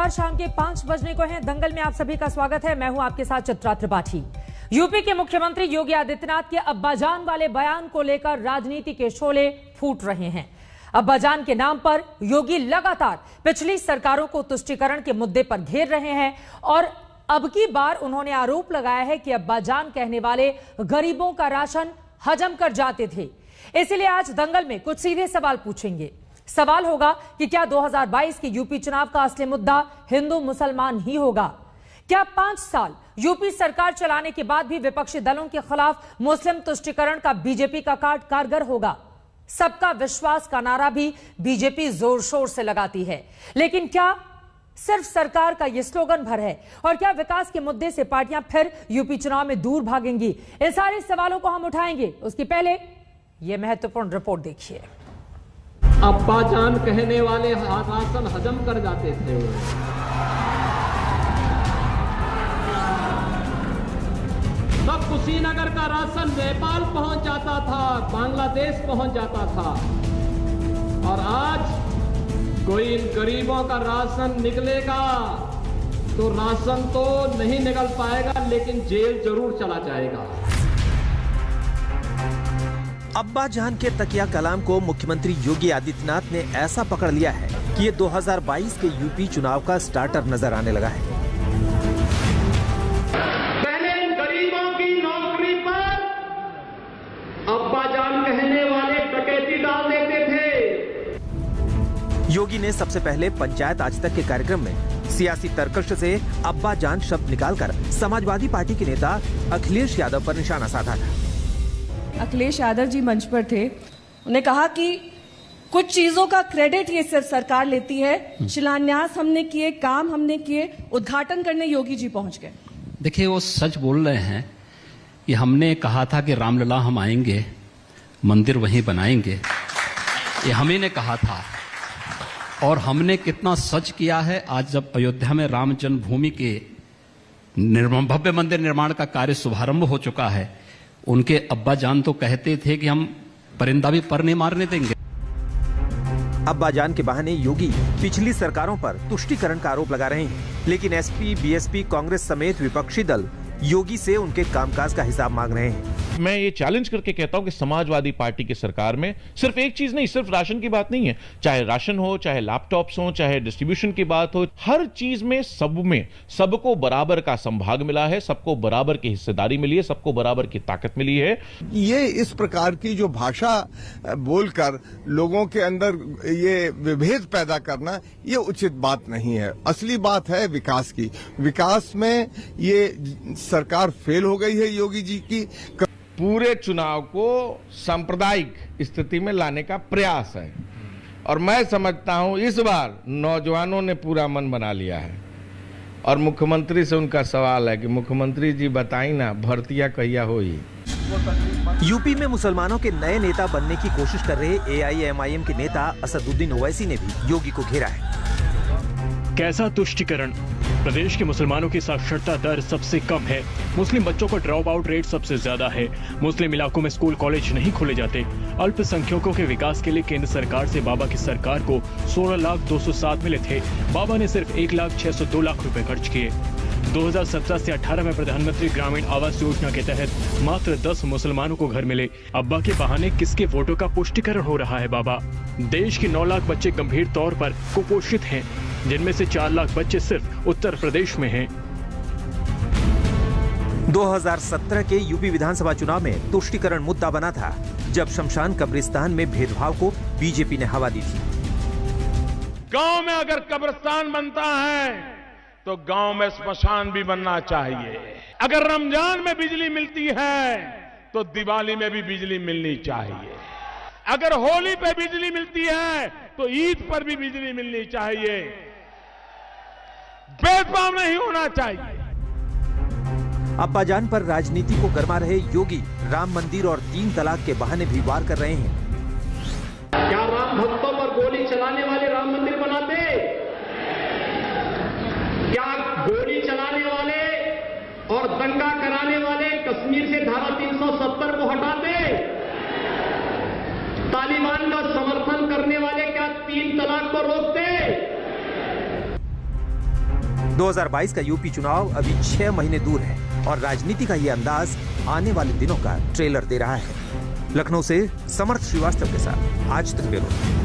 नमस्कार, शाम के 5 बजने को हैं। दंगल में आप सभी का स्वागत है। मैं हूं आपके साथ चित्रा त्रिपाठी। यूपी के मुख्यमंत्री योगी आदित्यनाथ के अब्बाजान वाले बयान को लेकर राजनीति के शोले फूट रहे हैं। अब्बाजान के नाम पर योगी लगातार पिछली सरकारों को तुष्टीकरण के मुद्दे पर घेर रहे हैं और अब की बार उन्होंने आरोप लगाया है कि अब्बाजान कहने वाले गरीबों का राशन हजम कर जाते थे। इसलिए आज दंगल में कुछ सीधे सवाल पूछेंगे। सवाल होगा कि क्या 2022 के यूपी चुनाव का असली मुद्दा हिंदू मुसलमान ही होगा? क्या 5 साल यूपी सरकार चलाने के बाद भी विपक्षी दलों के खिलाफ मुस्लिम तुष्टीकरण का बीजेपी का कार्ड कारगर होगा? सबका विश्वास का नारा भी बीजेपी जोर शोर से लगाती है, लेकिन क्या सिर्फ सरकार का यह स्लोगन भर है? और क्या विकास के मुद्दे से पार्टियां फिर यूपी चुनाव में दूर भागेंगी? इन सारे सवालों को हम उठाएंगे। उसके पहले यह महत्वपूर्ण रिपोर्ट देखिए। अब्बाजान कहने वाले राशन हजम कर जाते थे। तब कुशीनगर का राशन नेपाल पहुंच जाता था, बांग्लादेश पहुंच जाता था, और आज कोई इन गरीबों का राशन निकलेगा तो राशन तो नहीं निकल पाएगा, लेकिन जेल जरूर चला जाएगा। अब्बाजान के तकिया कलाम को मुख्यमंत्री योगी आदित्यनाथ ने ऐसा पकड़ लिया है कि ये 2022 के यूपी चुनाव का स्टार्टर नजर आने लगा है। पहले इन गरीबों की नौकरी पर अब्बाजान कहने वाले डकैती डाल देते थे। योगी ने सबसे पहले पंचायत आज तक के कार्यक्रम में सियासी तर्कश से अब्बाजान शब्द निकालकर समाजवादी पार्टी के नेता अखिलेश यादव पर निशाना साधा था। अखिलेश यादव जी मंच पर थे, उन्होंने कहा कि कुछ चीजों का क्रेडिट ये सिर्फ सरकार लेती है। शिलान्यास हमने किए, काम हमने किए, उद्घाटन करने योगी जी पहुंच गए। देखिए, वो सच बोल रहे हैं कि हमने कहा था कि रामलला हम आएंगे, मंदिर वहीं बनाएंगे, ये हम ही ने कहा था। और हमने कितना सच किया है। आज जब अयोध्या में राम जन्मभूमि के भव्य मंदिर निर्माण का कार्य शुभारंभ हो चुका है, उनके अब्बाजान तो कहते थे कि हम परिंदा भी पर नहीं मारने देंगे। अब्बाजान के बहाने योगी पिछली सरकारों पर तुष्टीकरण का आरोप लगा रहे हैं, लेकिन एसपी, बीएसपी, कांग्रेस समेत विपक्षी दल योगी से उनके कामकाज का हिसाब मांग रहे हैं। मैं ये चैलेंज करके कहता हूं कि समाजवादी पार्टी की सरकार में सिर्फ एक चीज नहीं, सिर्फ राशन की बात नहीं है। चाहे राशन हो, चाहे लैपटॉप्स हो, चाहे डिस्ट्रीब्यूशन की बात हो, हर चीज में सबको बराबर का संभाग मिला है, सबको बराबर की हिस्सेदारी मिली है, सबको बराबर की ताकत मिली है। ये इस प्रकार की जो भाषा बोलकर लोगों के अंदर ये विभेद पैदा करना, ये उचित बात नहीं है। असली बात है विकास की। विकास में ये सरकार फेल हो गई है योगी जी की। पूरे चुनाव को सांप्रदायिक स्थिति में लाने का प्रयास है, और मैं समझता हूं इस बार नौजवानों ने पूरा मन बना लिया है। और मुख्यमंत्री से उनका सवाल है कि मुख्यमंत्री जी बताई ना, भर्तियां कहिया होई। यूपी में मुसलमानों के नए नेता बनने की कोशिश कर रहे एआईएमआईएम के नेता असदुद्दीन ओवैसी ने भी योगी को घेरा है। कैसा तुष्टीकरण? प्रदेश के मुसलमानों की साक्षरता दर सबसे कम है। मुस्लिम बच्चों का ड्रॉप आउट रेट सबसे ज्यादा है। मुस्लिम इलाकों में स्कूल कॉलेज नहीं खोले जाते। अल्पसंख्यकों के विकास के लिए केंद्र सरकार से बाबा की सरकार को 16,207 मिले थे। बाबा ने सिर्फ 1,06,02 लाख रुपए खर्च किए। 2017 से 18 में प्रधानमंत्री ग्रामीण आवास योजना के तहत मात्र 10 मुसलमानों को घर मिले। अब्बा के बहाने किसके वोटों का पुष्टिकरण हो रहा है बाबा? देश के 9 लाख बच्चे गंभीर तौर पर कुपोषित हैं, जिनमें से 4 लाख बच्चे सिर्फ उत्तर प्रदेश में हैं। 2017 के यूपी विधानसभा चुनाव में तुष्टीकरण मुद्दा बना था, जब शमशान कब्रिस्तान में भेदभाव को बीजेपी ने हवा दी थी। गांव में अगर कब्रिस्तान बनता है तो गांव में स्मशान भी बनना चाहिए। अगर रमजान में बिजली मिलती है तो दिवाली में भी बिजली मिलनी चाहिए। अगर होली पे बिजली मिलती है तो ईद पर भी बिजली मिलनी चाहिए। भेदभाव नहीं होना चाहिए। अब्बाजान पर राजनीति को गरमा रहे योगी राम मंदिर और 3 तलाक के बहाने भी वार कर रहे हैं। क्या राम भक्तों पर गोली चलाने वाले राम मंदिर बनाते? क्या गोली चलाने वाले और दंगा कराने वाले कश्मीर से धारा 370 को हटाते? तालिबान का समर्थन करने वाले क्या 3 तलाक को रोकते? 2022 का यूपी चुनाव अभी 6 महीने दूर है और राजनीति का ये अंदाज आने वाले दिनों का ट्रेलर दे रहा है। लखनऊ से समर्थ श्रीवास्तव के साथ आज तक ब्यूरो।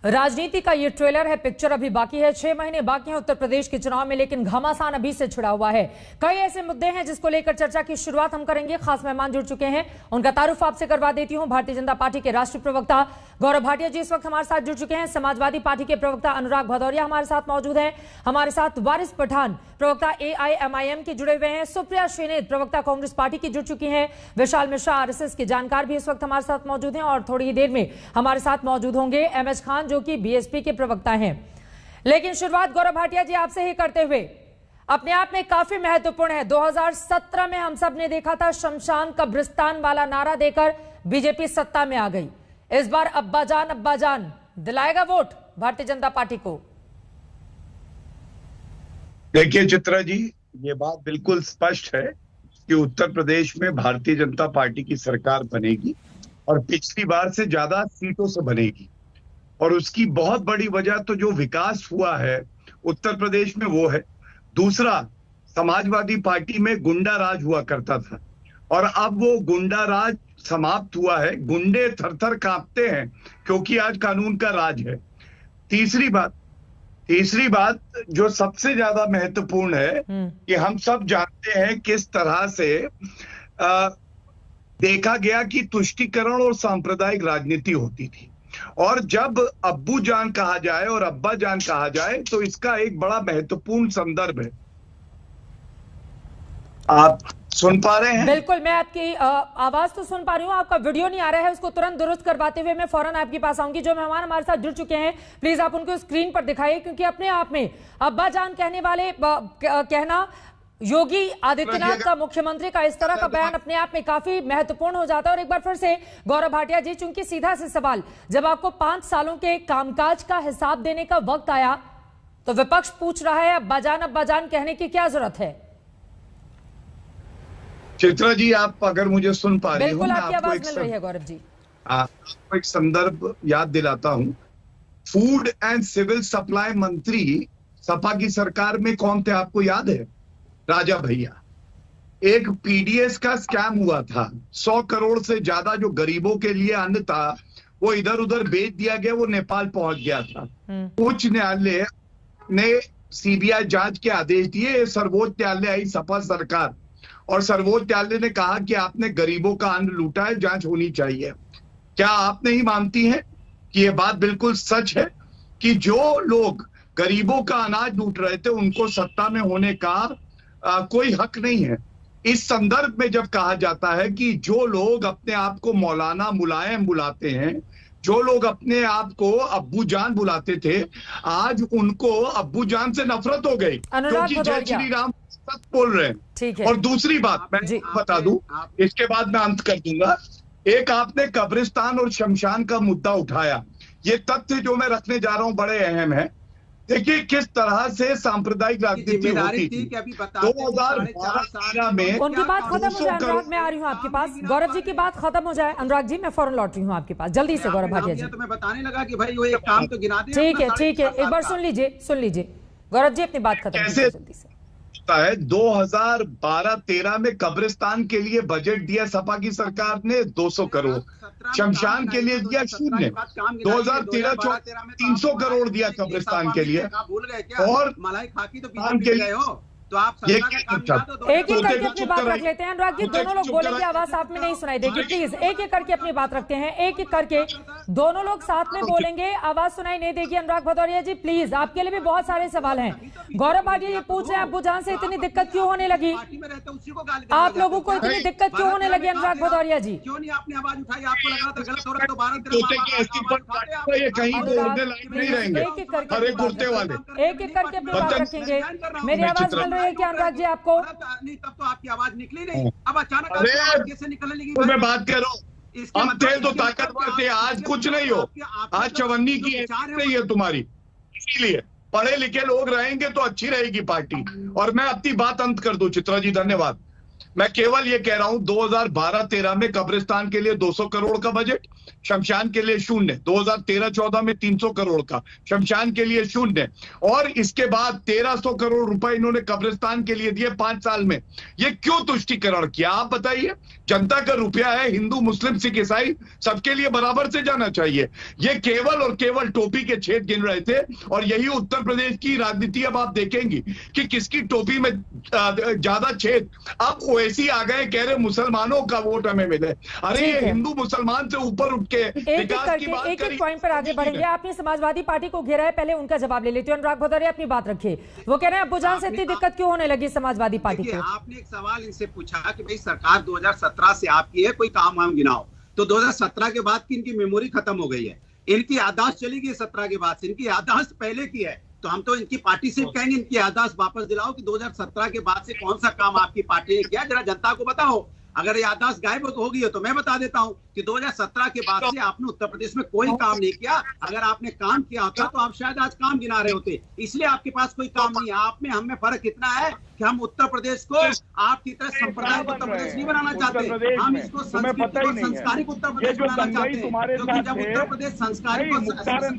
राजनीति का ये ट्रेलर है, पिक्चर अभी बाकी है। 6 महीने बाकी हैं उत्तर प्रदेश के चुनाव में, लेकिन घमासान अभी से छिड़ा हुआ है। कई ऐसे मुद्दे हैं जिसको लेकर चर्चा की शुरुआत हम करेंगे। खास मेहमान जुड़ चुके हैं, उनका तारुफ आपसे करवा देती हूं। भारतीय जनता पार्टी के राष्ट्रीय प्रवक्ता गौरव भाटिया जी इस वक्त हमारे साथ जुड़ चुके हैं। समाजवादी पार्टी के प्रवक्ता अनुराग भदौरिया हमारे साथ मौजूद हैं। हमारे साथ वारिस पठान प्रवक्ता AIMIM के जुड़े हुए हैं। सुप्रिया श्रीनेत प्रवक्ता कांग्रेस पार्टी की जुड़ चुकी हैं। विशाल मिश्रा RSS के जानकार भी इस वक्त हमारे साथ मौजूद हैं और थोड़ी ही देर में हमारे साथ मौजूद होंगे MS खान जो कि BSP के प्रवक्ता हैं। लेकिन शुरुआत गौरव भाटिया जी आपसे ही करते हुए, अपने आप में काफी महत्वपूर्ण है। 2017 में हम सब ने देखा था शमशान कब्रिस्तान वाला नारा देकर बीजेपी सत्ता में आ गई। इस बार अब्बा जान दिलाएगा वोट भारतीय जनता पार्टी को? देखिए चित्रा जी, ये बात बिल्कुल स्पष्ट है कि उत्तर प्रदेश में भारतीय जनता पार्टी की सरकार बनेगी और पिछली बार से ज्यादा सीटों से बनेगी। और उसकी बहुत बड़ी वजह तो जो विकास हुआ है उत्तर प्रदेश में वो है। दूसरा, समाजवादी पार्टी में गुंडा राज हुआ करता था और अब वो गुंडा राज समाप्त हुआ है। गुंडे थर थर कांपते हैं क्योंकि आज कानून का राज है। तीसरी बात जो सबसे ज्यादा महत्वपूर्ण है कि हम सब जानते हैं किस तरह से देखा गया कि तुष्टीकरण और सांप्रदायिक राजनीति होती थी। और जब अब्बू जान कहा जाए और अब्बा जान कहा जाए तो इसका एक बड़ा महत्वपूर्ण संदर्भ है। आप सुन पा रहे हैं? बिल्कुल, मैं आपकी आवाज तो सुन पा रही हूँ, आपका वीडियो नहीं आ रहा है। उसको तुरंत दुरुस्त करवाते हुए मैं फौरन आपके पास आऊंगी। जो मेहमान हमारे साथ जुड़ चुके हैं प्लीज आप उनको स्क्रीन पर दिखाइए, क्योंकि अपने आप में अब्बा जान कहने वाले कहना योगी आदित्यनाथ का, मुख्यमंत्री का इस तरह का बयान अपने आप में काफी महत्वपूर्ण हो जाता है। और एक बार फिर से गौरव भाटिया जी, चूंकि सीधा से सवाल, जब आपको 5 सालों के कामकाज का हिसाब देने का वक्त आया तो विपक्ष पूछ रहा है अब्बा जान कहने की क्या जरूरत है? चित्रा जी, आप अगर मुझे सुन पा रही हो, बिल्कुल आपकी आवाज मिल रही है गौरव जी। आपको एक संदर्भ याद दिलाता हूं। फूड एंड सिविल सप्लाई मंत्री सपा की सरकार में कौन थे आपको याद है? राजा भैया। एक PDS का स्कैम हुआ था। 100 करोड़ से ज्यादा जो गरीबों के लिए अन्न था वो इधर उधर बेच दिया गया, वो नेपाल पहुंच गया था। उच्च न्यायालय ने CBI जांच के आदेश दिए। सर्वोच्च न्यायालय आई सपा सरकार और सर्वोच्च न्यायालय ने कहा कि आपने गरीबों का अन्न लूटा है, जांच होनी चाहिए। क्या आप नहीं मानती हैं कि यह बात बिल्कुल सच है कि जो लोग गरीबों का अनाज लूट रहे थे उनको सत्ता में होने का कोई हक नहीं है? इस संदर्भ में जब कहा जाता है कि जो लोग अपने आप को मौलाना मुलायम बुलाते हैं, जो लोग अपने आप को अब्बू जान बुलाते थे, आज उनको अब्बू जान से नफरत हो गई क्योंकि जय श्री राम सच बोल रहे हैं। और दूसरी बात मैं बता दूं, इसके बाद मैं अंत कर दूंगा। एक आपने कब्रिस्तान और शमशान का मुद्दा उठाया। ये तथ्य जो मैं रखने जा रहा हूं बड़े अहम है। देखिए किस तरह से सांप्रदायिक राजनीति होती थी। 2012 में उनकी बात खत्म हो जाए अनुराग, मैं आ रही हूँ आपके पास। गौरव जी की बात खत्म हो जाए अनुराग जी, मैं फौरन लौट रही हूँ आपके पास जल्दी से। गौरव भाटिया जी, तो मैं बताने लगा कि भाई वो एक काम तो गिना दे। ठीक है, एक बार सुन लीजिए गौरव जी, अपनी बात खत्म कीजिए जल्दी से। है 2012-13 में कब्रिस्तान के लिए बजट दिया सपा की सरकार ने 200 करोड़, शमशान के लिए दिया 0। 2013-14 300 करोड़ दिया कब्रिस्तान के लिए। और मलाई खाकी तो गए हो तो आप एक करके अपनी बात रख लेते हैं। अनुराग जी, दोनों लोग बोलेंगे, आवाज साथ में नहीं सुनाई देगी, प्लीज एक करके अपनी बात रखते हैं। एक करके दोनों लोग साथ में बोलेंगे, आवाज सुनाई नहीं देगी। अनुराग भदौरिया जी प्लीज, आपके लिए भी बहुत सारे सवाल हैं। गौरव भाटिया ये पूछ रहे हैं अब्बू जान से इतनी दिक्कत क्यों होने लगी, आप लोगों को इतनी दिक्कत क्यों होने लगी? अनुराग भदौरिया जी, क्यों नहीं आपने आवाज उठाई? आपको लग रहा था गलत हो रहा है तो 12 ये कहीं बोलने लायक नहीं रहेंगे। हरे कुर्ते वाले एक करके अपनी बात रखेंगे। मेरी आवाज मिल रही है क्या अनुराग जी आपको? नहीं, तब तो आपकी आवाज निकली नहीं, अब अचानक कैसे निकलने लगी? तो मैं बात कर रहा हूँ, हम थे तो ताकतवर थे, आज कुछ नहीं हो। आज चवन्नी की नहीं है तुम्हारी, इसीलिए पढ़े लिखे लोग रहेंगे तो अच्छी रहेगी पार्टी। और मैं अपनी बात अंत कर दूं चित्रा जी, धन्यवाद। मैं केवल ये कह रहा हूं 2012-13 में कब्रिस्तान के लिए 200 करोड़ का बजट, शमशान के लिए शून्य। 2013-14 में 300 करोड़ का, शमशान के लिए शून्य। और इसके बाद 1300 करोड़ रुपए इन्होंने कब्रिस्तान के लिए दिए 5 साल में। ये क्यों तुष्टिकरण किया आप बताइए? जनता का रुपया है, हिंदू मुस्लिम सिख ईसाई सबके लिए बराबर से जाना चाहिए। ये केवल और केवल टोपी के छेद गिन रहे थे। और यही उत्तर प्रदेश की राजनीति अब आप देखेंगी कि किसकी टोपी में ज्यादा छेद। अब ओवैसी आ गए, कह रहे मुसलमानों का वोट हमें मिले। अरे ये हिंदू मुसलमान से ऊपर उठ के विकास की बात एक पॉइंट पर आगे बढ़ेंगे। आपने समाजवादी पार्टी को घेरा है, पहले उनका जवाब ले लेती हूँ। अनुराग भदौरिया अपनी बात रखिए। वो कह रहे हैं अब्बूजान से इतनी दिक्कत क्यों होने लगी समाजवादी पार्टी को? आपने एक सवाल इनसे पूछा कि भाई सरकार 2017 से आपकी है, कोई काम वाम गिनाओ। तो 2017 के बाद की इनकी मेमोरी खत्म हो गई है, इनकी याददाश्त चली गई 17 के बाद से। इनकी याददाश्त पहले की है, तो हम तो इनकी पार्टी से कहेंगे इनकी याददाश्त वापस दिलाओ कि 2017 के बाद से कौन सा काम आपकी पार्टी ने किया, जरा जनता को बताओ। अगर याददाश्त गायब हो गई हो तो मैं बता देता हूं कि 2017 के बाद से आपने उत्तर प्रदेश में कोई काम नहीं किया। अगर आपने काम किया होता तो आप शायद आज काम गिना रहे होते, इसलिए आपके पास कोई काम नहीं है। आप में हम में फर्क इतना है कि हम उत्तर प्रदेश को आपकी तरह सांप्रदायिक उत्तर प्रदेश नहीं बनाना चाहते, हम इसको संस्कारिक उत्तर प्रदेश बनाना चाहते हैं। क्योंकि जब उत्तर प्रदेश संस्कारिक,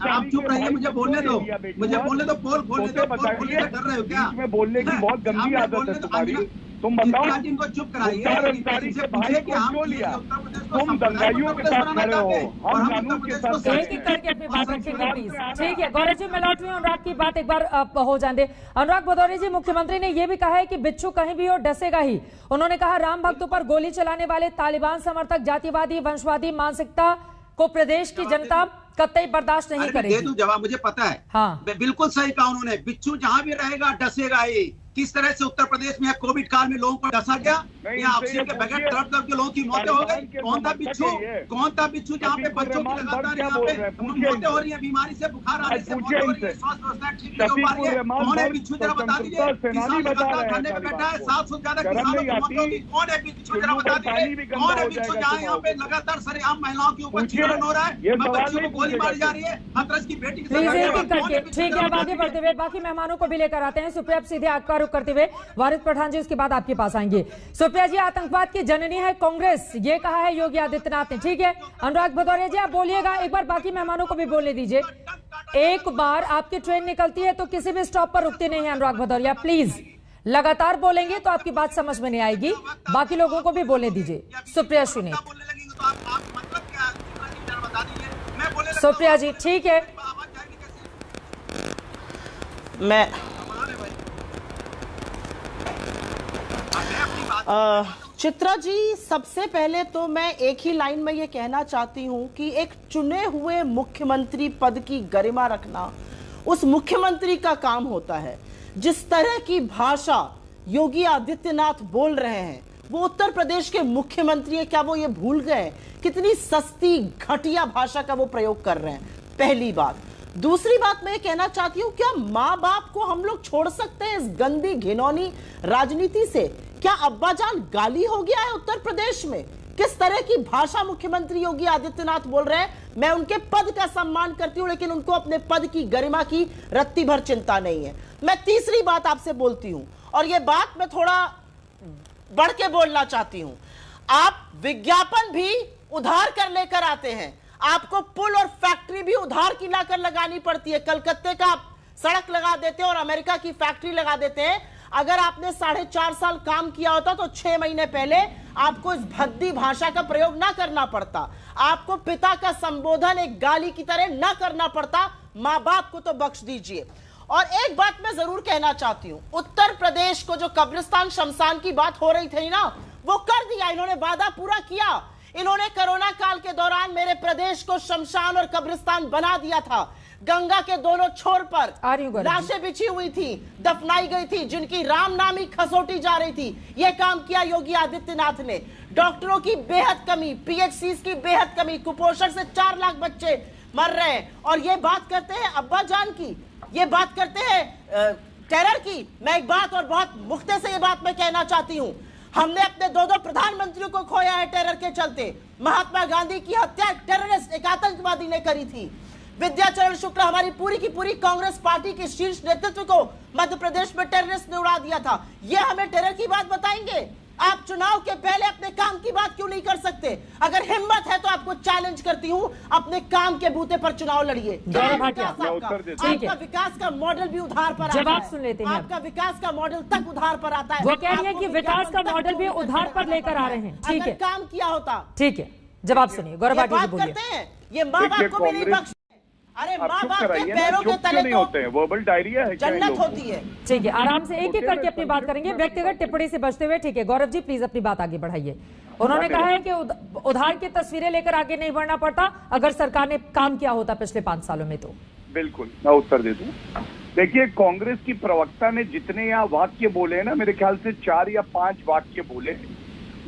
आप चुप रहिए, मुझे बोलने दो, पोल खोलने दो। पोल खोलने से डर रहे हो क्या? बोलने की बहुत गंदी आदत है तुम्हारी। तुम बताओ इनको चुप कराइए, तुम दंगाइयों के साथ खड़े हो, हम कानून के साथ करके अपनी बात रखेंगे प्लीज। ठीक है गौरव जी, मैं लौट रही हूँ। अनुराग की बात एक बार हो जाने दे। अनुराग भदौरिया जी, मुख्यमंत्री ने यह भी कहा है कि बिच्छू कहीं भी हो डसेगा ही। उन्होंने कहा राम भक्तों पर गोली चलाने वाले तालिबान समर्थक जातिवादी वंशवादी मानसिकता को प्रदेश की जनता कतई बर्दाश्त नहीं करेगी। दे दूं जवाब, मुझे पता है। हाँ, बिल्कुल सही कहा उन्होंने। बिच्छू जहां भी रहेगा डसेगा ही। किस तरह से उत्तर प्रदेश में कोविड काल में लोगों को डसा गया, यहाँ ऑक्सीजन के बगैर तड़प तड़प के लोगों की मौतें हो गई। कौन था बिच्छू? जहाँ पे बच्चों की लगातार यहाँ पे मौतें हो रही है, बीमारी से, बुखार आने से मौतें हो रही है, स्वास्थ्य व्यवस्था ठीक नहीं हो पा रही है। कौन है बिच्छू, जरा बता दीजिए। किसान लगातार धरने पे बैठा है, 700 से ज्यादा किसानों की मौत होगी। कौन है बिच्छू, जरा बता दीजिए। कौन है बिच्छू जहाँ यहाँ पे लगातार सरेआम महिलाओं के ऊपर चित्रण हो रहा है, बच्चों को गोली मारी जा रही है, हथरस की बेटी। ठीक है, अब आगे बढ़ते हुए बाकी मेहमानों को भी लेकर आते हैं। सुप्रिया, सीधे आपका रुख करते हुए वारिस पठान जी, उसके बाद आपके पास आएंगे। सुप्रिया जी, आतंकवाद की जननी है कांग्रेस, ये कहा है योगी आदित्यनाथ ने। ठीक है, अनुराग भदौरिया जी आप बोलिएगा, एक बार बाकी मेहमानों को भी बोलने दीजिए। एक बार आपकी ट्रेन निकलती है तो किसी भी स्टॉप पर रुकती नहीं है। अनुराग भदौरिया प्लीज, लगातार बोलेंगे तो आपकी बात समझ में नहीं आएगी। बाकी लोगों को भी बोलने दीजिए। सुप्रिया सुनीत। सुप्रिया जी ठीक है, मैं चित्रा जी, सबसे पहले तो मैं एक ही लाइन में ये कहना चाहती हूं कि एक चुने हुए मुख्यमंत्री पद की गरिमा रखना उस मुख्यमंत्री का काम होता है। जिस तरह की भाषा योगी आदित्यनाथ बोल रहे हैं, वो उत्तर प्रदेश के मुख्यमंत्री है, क्या वो ये भूल गए कितनी सस्ती घटिया भाषा का वो प्रयोग कर रहे हैं? पहली बात। दूसरी बात मैं कहना चाहती हूं, क्या माँ बाप को हम लोग छोड़ सकते हैं इस गंदी घिनौनी राजनीति से? क्या अब्बाजान गाली हो गया है उत्तर प्रदेश में? किस तरह की भाषा मुख्यमंत्री योगी आदित्यनाथ बोल रहे हैं? मैं उनके पद का सम्मान करती हूं, लेकिन उनको अपने पद की गरिमा की रत्ती भर चिंता नहीं है। मैं तीसरी बात आपसे बोलती हूं, और यह बात मैं थोड़ा बढ़ के बोलना चाहती हूं। आप विज्ञापन भी उधार कर लेकर आते हैं, आपको पुल और फैक्ट्री भी उधार की लाकर लगानी पड़ती है। कलकत्ते का आप सड़क लगा देते हैं और अमेरिका की फैक्ट्री लगा देते हैं। अगर आपने 4.5 साल काम किया होता तो 6 महीने पहले आपको इस भद्दी भाषा का प्रयोग ना करना पड़ता, आपको पिता का संबोधन एक गाली की तरह ना करना पड़ता। माँ बाप को तो बख्श दीजिए। और एक बात मैं जरूर कहना चाहती हूं, उत्तर प्रदेश को जो कब्रिस्तान शमशान की बात हो रही थी ना, वो कर दिया इन्होंने, वादा पूरा किया। इन्होंने कोरोना काल के दौरान मेरे प्रदेश को शमशान और कब्रिस्तान बना दिया था। गंगा के दोनों छोर पर लाशें बिछी हुई थी, दफनाई गई थी, जिनकी राम नामी खसोटी जा रही थी। यह काम किया योगी आदित्यनाथ ने। डॉक्टरों की बेहद कमी, पीएचसी की बेहद कमी, कुपोषण से 4 लाख बच्चे मर रहे हैं। और ये बात करते हैं अब्बा जान की, ये बात करते हैं टेरर की। मैं एक बात और बहुत मुख्ते से ये बात मैं कहना चाहती हूँ, हमने अपने 2 प्रधानमंत्रियों को खोया है टेरर के चलते। महात्मा गांधी की हत्या टेररिस्ट, एक आतंकवादी ने करी थी। विद्याचरण शुक्ला, हमारी पूरी की पूरी कांग्रेस पार्टी के शीर्ष नेतृत्व को मध्य प्रदेश में टेररिस्ट ने उड़ा दिया था। ये हमें टेरर की बात बताएंगे? आप चुनाव के पहले अपने काम की बात क्यों नहीं कर सकते? अगर हिम्मत है तो आपको चैलेंज करती हूं, अपने काम के बूते पर चुनाव लड़िए। आपका विकास का मॉडल भी उधार पर आता है। जवाब सुन लेते हैं। आपका विकास का मॉडल तक उधार पर आता है। वो कह रही है कि विकास का मॉडल भी उधार पर लेकर आ रहे हैं। ठीक है, काम किया होता। ठीक है, जवाब सुनिए। गौरव भाटिया जी बोलिए। करते हैं ये माँ बाप को भी नहीं बख्श। अरे माँ बाप के पैरों के तले नहीं होते हैं, वर्बल डायरिया है, जन्नत होती है। ठीक है, आराम से एक एक करके अपनी बात करेंगे, व्यक्तिगत टिप्पणी से बचते हुए। ठीक है, गौरव जी प्लीज अपनी बात आगे बढ़ाइए। उन्होंने कहा है कि उधार की तस्वीरें लेकर आगे नहीं बढ़ना पड़ता अगर सरकार ने काम किया होता पिछले 5 सालों में। तो बिल्कुल मैं उत्तर दे दूं। देखिए, कांग्रेस की प्रवक्ता ने जितने यहाँ वाक्य बोले हैं ना, मेरे ख्याल से 4 या 5 वाक्य बोले,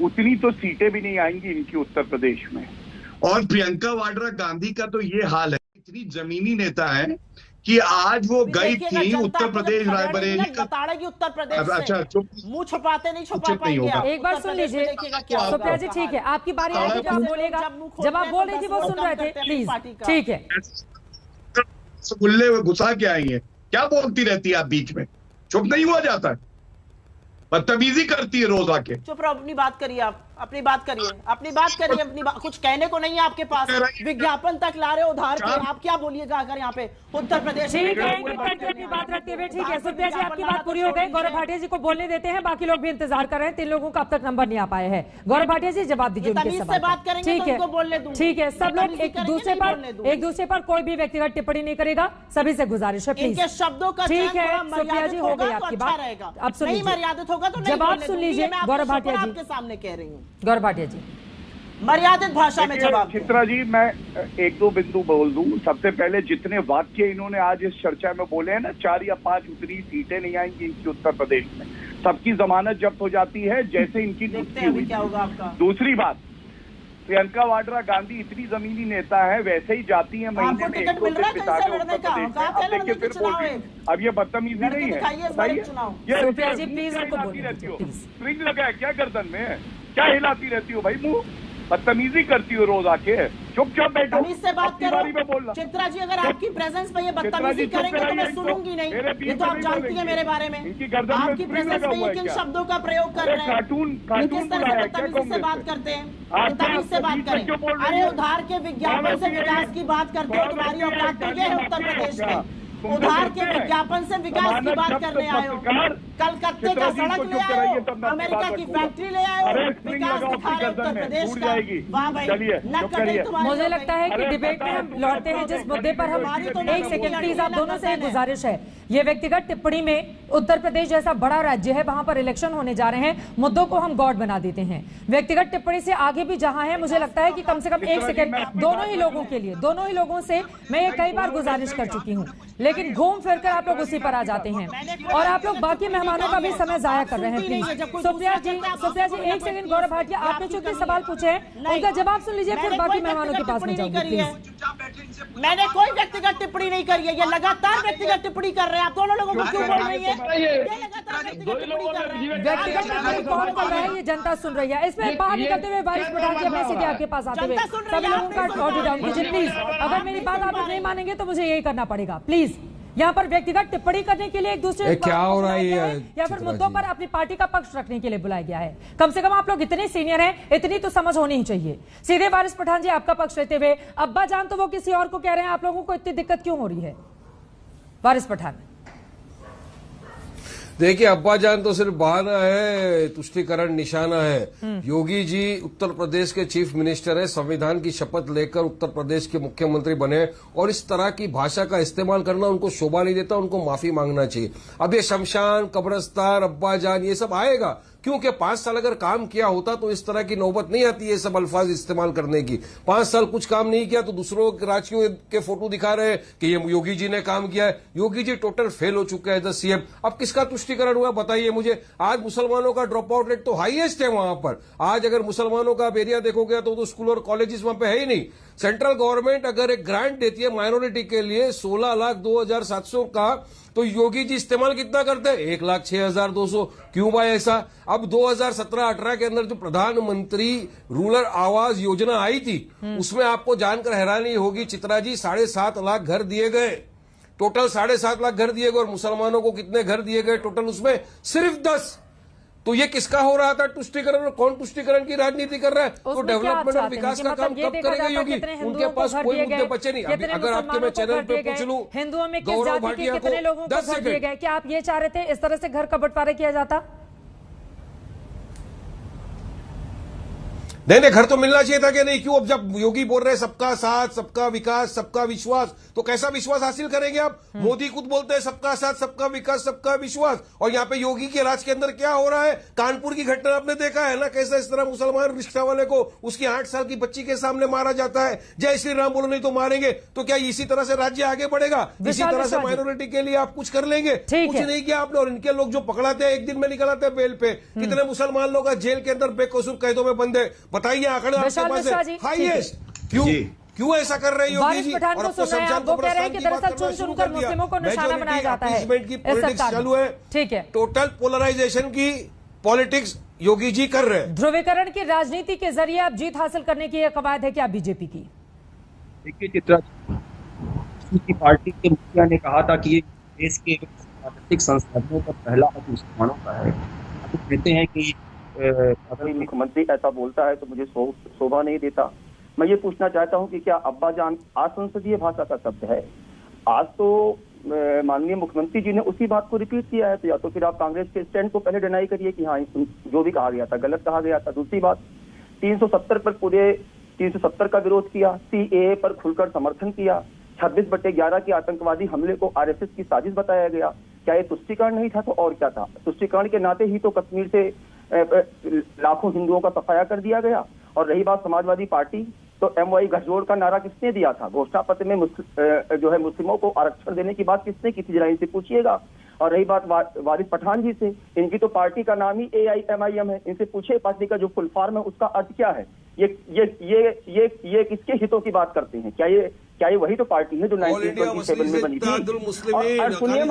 उतनी तो सीटें भी नहीं आएंगी इनकी उत्तर प्रदेश में। और प्रियंका वाड्रा गांधी का तो ये हाल है, इतनी जमीनी नेता है कि आज वो गई थी उत्तर प्रदेश रायबरेली का। उत्तर प्रदेश अच्छा, चुप, मुंह छुपाते नहीं छुपा पाएंगे। एक बार सुन लीजिए सुप्रिया जी। ठीक है, आपकी बारी आएगी जब बोलेगा। जब आप बोल रही थी वो सुन रहे थे, प्लीज। ठीक है, गुल्ले में घुसा के आई है, क्या बोलती रहती है आप बीच में? चुप नहीं हुआ जाता है, बदतमीजी करती है रोज आके। चुप रहो, अपनी बात करिए। आप अपनी बात करिए, अपनी बात करिए। अपनी कुछ कहने को नहीं है आपके पास। विज्ञापन तक ला रहे हो उधार के, आप क्या बोलिएगा अगर यहाँ पे उत्तर प्रदेश। ठीक है, अपनी बात रखते हुए। ठीक है सुप्रिया जी, आपकी बात पूरी हो गई। गौरव भाटिया जी को बोलने देते हैं, बाकी लोग भी इंतजार कर रहे हैं। 3 लोगों का अब तक नंबर नहीं आ पाए हैं। गौरव भाटिया जी जवाब दीजिए उनके सवाल पर। ठीक है, ठीक है, सब लोग एक दूसरे पर कोई भी व्यक्तिगत टिप्पणी नहीं करेगा। सभी से गुजारिश है प्लीज। शब्दों का ठीक है सुप्रिया जी, हो गई आपकी बात। अब सुनिए, मर्यादित होगा तो जवाब सुन लीजिए। गौरव भाटिया जी आपके सामने कह रही हूँ। गौरव भाटिया जी मर्यादित भाषा में जवाब। चित्रा जी, मैं 1-2 बिंदु बोल दूं। सबसे पहले जितने वाक्य इन्होंने आज इस चर्चा में बोले हैं ना, 4 या 5 उतनी सीटें नहीं आएंगी इनकी उत्तर प्रदेश में। सबकी जमानत जब्त हो जाती है जैसे इनकी क्या होगा आपका। दूसरी बात, प्रियंका वाड्रा गांधी इतनी जमीनी नेता है, वैसे ही जाती है महीने में 1-2 दिन बिता के उत्तर प्रदेश में। अब देखिए फिर बोल रही, अब ये बदतमीजी नहीं है, बताइए। स्प्रिंग लगा है क्या गर्दन में? क्या हिलाती रहती हो भाई मुंह? बदतमीजी करती हो रोज आके। चुपचाप बैठो, से बात करो। चित्रा जी, अगर आपकी प्रेजेंस में ये बदतमीजी करेंगे तो मैं सुनूंगी नहीं। ये तो आप जानती है मेरे बारे में। आपकी प्रेजेंस में ये किन शब्दों का प्रयोग कर रहे हैं, किस तरह से बदतमीजी से बात करते हैं, बदतमीजी से बात करें। अरे उधार के विज्ञापन से विकास की बात करते हो, तुम्हारी औकात तो ये है उत्तर प्रदेश में। उधार के विज्ञापन से विकास की बात करने आए हो। कलकत्ते का सड़क ले आए हो, अमेरिका की फैक्ट्री ले आए हो, विकास दिखा रहे उत्तर प्रदेश का। वाह भाई, मुझे लगता है कि डिबेट में हम लौटते हैं जिस मुद्दे पर हम। एक सेकंड प्लीज, आप दोनों से एक गुजारिश है। ये व्यक्तिगत टिप्पणी में उत्तर प्रदेश जैसा बड़ा राज्य है, वहां पर इलेक्शन होने जा रहे हैं, मुद्दों को हम गॉड बना देते हैं। व्यक्तिगत टिप्पणी से आगे भी जहां है, मुझे लगता है कि कम से कम 1 सेकंड दोनों ही लोगों के लिए, दोनों ही लोगों से मैं ये कई बार गुजारिश कर चुकी हूँ, लेकिन घूम फिर कर आप लोग उसी पर आ जाते हैं और आप लोग बाकी मेहमानों का भी समय जाया कर रहे हैं। Please Supriya ji 1 second. गौरव भाटिया, आपने चूंकि सवाल पूछे हैं उनका जवाब सुन लीजिए, फिर बाकी मेहमानों के पास में जाऊंगी प्लीज। मैंने कोई व्यक्तिगत टिप्पणी नहीं करी है, ये लगातार व्यक्तिगत टिप्पणी कर रहे हैं। आप दोनों लोगों को क्यों बोल रही है? व्यक्तिगत टिप्पणी कौन कर रहा है, ये जनता सुन रही है। इसमें बाहर निकलते हुए बारिश पठान जी अपने सीधे आपके पास आते हुए सभी लोगों का ऑडियो डाउन कीजिए प्लीज। अगर मेरी बात आप नहीं मानेंगे तो मुझे यही करना पड़ेगा। प्लीज, यहाँ पर व्यक्तिगत टिप्पणी करने के लिए एक दूसरे क्या हो रहा है या फिर मुद्दों पर अपनी पार्टी का पक्ष रखने के लिए बुलाया गया है। कम से कम आप लोग इतने सीनियर हैं, इतनी तो समझ होनी ही चाहिए। सीधे वारिस पठान जी आपका पक्ष लेते हुए, अब्बा जान तो वो किसी और को कह रहे हैं, आप लोगों को इतनी दिक्कत क्यों हो रही है? वारिस पठान, देखिए, अब्बाजान तो सिर्फ बहाना है, तुष्टीकरण निशाना है। योगी जी उत्तर प्रदेश के चीफ मिनिस्टर है, संविधान की शपथ लेकर उत्तर प्रदेश के मुख्यमंत्री बने और इस तरह की भाषा का इस्तेमाल करना उनको शोभा नहीं देता, उनको माफी मांगना चाहिए। अब ये शमशान, कब्रस्तान, अब्बाजान ये सब आएगा क्योंकि 5 साल अगर काम किया होता तो इस तरह की नौबत नहीं आती ये सब अल्फाज इस्तेमाल करने की। 5 साल कुछ काम नहीं किया तो दूसरों राज्यों के फोटो दिखा रहे हैं कि ये योगी जी ने काम किया है। योगी जी टोटल फेल हो चुके हैं एज सीएम। अब किसका तुष्टीकरण हुआ बताइए मुझे? आज मुसलमानों का ड्रॉप आउट रेट तो हाईएस्ट है वहां पर। आज अगर मुसलमानों का एरिया देखोगे तो स्कूल और कॉलेजेस वहां पे है ही नहीं। सेंट्रल गवर्नमेंट अगर एक ग्रांट देती है माइनॉरिटी के लिए 16,02,700 का, तो योगी जी इस्तेमाल कितना करते हैं? 1,06,200। क्यों भाई ऐसा? अब 2017-18 के अंदर जो प्रधानमंत्री रूरल आवास योजना आई थी उसमें आपको जानकर हैरानी होगी चित्रा जी, 7.5 लाख घर दिए गए। टोटल 7.5 लाख घर दिए गए और मुसलमानों को कितने घर दिए गए टोटल? उसमें सिर्फ 10। तो ये किसका हो रहा था तुष्टीकरण, और कौन तुष्टीकरण की राजनीति कर रहा है? तो डेवलपमेंट और विकास का काम कब करेगा योगी? उनके पास कोई मुद्दे बचे नहीं। अभी अगर आपके मैं चैनल पे पूछ लूं, हिंदुओं में गौरव भाटिया को 10 सेकंड, क्या आप ये चाह रहे थे इस तरह से घर का बंटवारा किया जाता? नहीं, घर तो मिलना चाहिए था कि नहीं? क्यों अब जब योगी बोल रहे हैं सबका साथ, सबका विकास, सबका विश्वास, तो कैसा विश्वास हासिल करेंगे आप? मोदी खुद बोलते हैं सबका साथ, सबका विकास, सबका विश्वास, और यहाँ पे योगी के राज के अंदर क्या हो रहा है? कानपुर की घटना आपने देखा है ना, कैसा इस तरह मुसलमान रिक्शा वाले को उसकी 8 साल की बच्ची के सामने मारा जाता है। जय श्री राम बोलो नहीं तो मारेंगे। तो क्या इसी तरह से राज्य आगे बढ़ेगा? इसी तरह से माइनॉरिटी के लिए आप कुछ कर लेंगे? कुछ नहीं किया आपने। और इनके लोग जो पकड़ाते हैं, एक दिन में निकल आते हैं बेल पे। कितने मुसलमान लोग जेल के अंदर बेकसूर कैदों में बंद है? बताइए आंकड़े आपके पास है, हाईएस्ट। क्यों ऐसा कर रहे हैं योगी जी? और आपको शमशान वो कह रहे हैं कि दरअसल चुन-चुनकर मुस्लिमों को निशाना बनाया जाता है। की पॉलिटिक्स चालू है, ठीक है, टोटल पोलराइजेशन की पॉलिटिक्स योगी जी कर रहे हैं। ध्रुवीकरण की राजनीति के जरिए अब जीत हासिल करने की कवायद है क्या बीजेपी की? देखिए चित्रा, की पार्टी के मुखिया ने कहा था कि ये देश के राजनीतिक संसाधनों का पहला हक मुसलमानों का है। तो कहते हैं कि अगर मुख्यमंत्री ऐसा बोलता है तो मुझे शोभा नहीं देता। मैं ये पूछना चाहता हूं कि क्या अब्बाजान असंसदीय भाषा का शब्द है? आज तो माननीय मुख्यमंत्री जी ने उसी बात को रिपीट किया है। तो या तो फिर आप कांग्रेस के स्टैंड को पहले डिनाई करिए कि हाँ जो भी कहा गया था गलत कहा गया था। दूसरी बात, 370 पर पूरे 370 का विरोध किया, CAA पर खुलकर समर्थन किया, 26/11 के आतंकवादी हमले को RSS की साजिश बताया गया। क्या ये तुष्टीकरण नहीं था तो और क्या था? तुष्टीकरण के नाते ही तो कश्मीर से लाखों हिंदुओं का सफाया कर दिया गया। और रही बात समाजवादी पार्टी, तो MY गठजोड़ का नारा किसने दिया था? घोषणा पत्र में जो है मुस्लिमों को आरक्षण देने की बात किसने की थी? जरा इनसे पूछिएगा। और रही बात वारिस पठान जी से, इनकी तो पार्टी का नाम ही AIMIM है। इनसे पूछे पार्टी का जो फुल फॉर्म है उसका अर्थ क्या है? ये किसके हितों की बात करते हैं? क्या ये वही तो पार्टी है जो 1927 में बनी थी? और सुनिए